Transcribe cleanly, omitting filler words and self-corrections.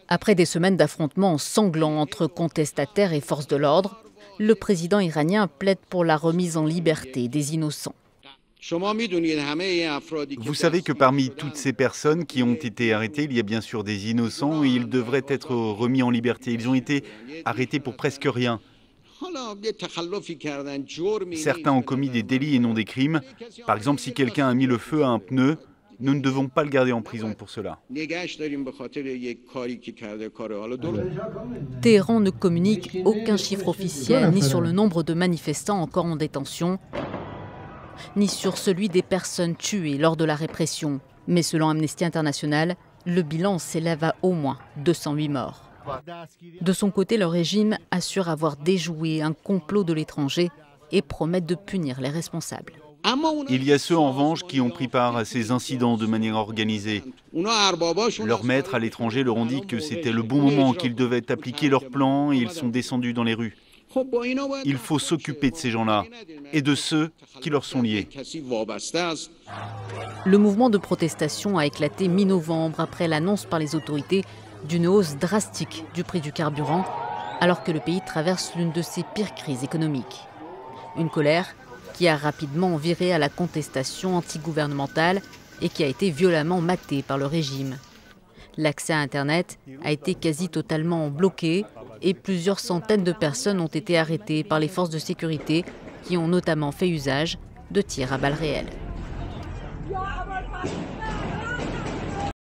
Après des semaines d'affrontements sanglants entre contestataires et forces de l'ordre, le président iranien plaide pour la remise en liberté des innocents. Vous savez que parmi toutes ces personnes qui ont été arrêtées, il y a bien sûr des innocents et ils devraient être remis en liberté. Ils ont été arrêtés pour presque rien. Certains ont commis des délits et non des crimes. Par exemple, si quelqu'un a mis le feu à un pneu, nous ne devons pas le garder en prison pour cela. Téhéran ne communique aucun chiffre officiel, ni sur le nombre de manifestants encore en détention, ni sur celui des personnes tuées lors de la répression. Mais selon Amnesty International, le bilan s'élève à au moins 208 morts. De son côté, le régime assure avoir déjoué un complot de l'étranger et promet de punir les responsables. Il y a ceux en revanche qui ont pris part à ces incidents de manière organisée. Leurs maîtres à l'étranger leur ont dit que c'était le bon moment, qu'ils devaient appliquer leur plan et ils sont descendus dans les rues. Il faut s'occuper de ces gens-là et de ceux qui leur sont liés. Le mouvement de protestation a éclaté mi-novembre après l'annonce par les autorités d'une hausse drastique du prix du carburant, alors que le pays traverse l'une de ses pires crises économiques. Une colère qui a rapidement viré à la contestation antigouvernementale et qui a été violemment matée par le régime. L'accès à Internet a été quasi totalement bloqué et plusieurs centaines de personnes ont été arrêtées par les forces de sécurité qui ont notamment fait usage de tirs à balles réelles.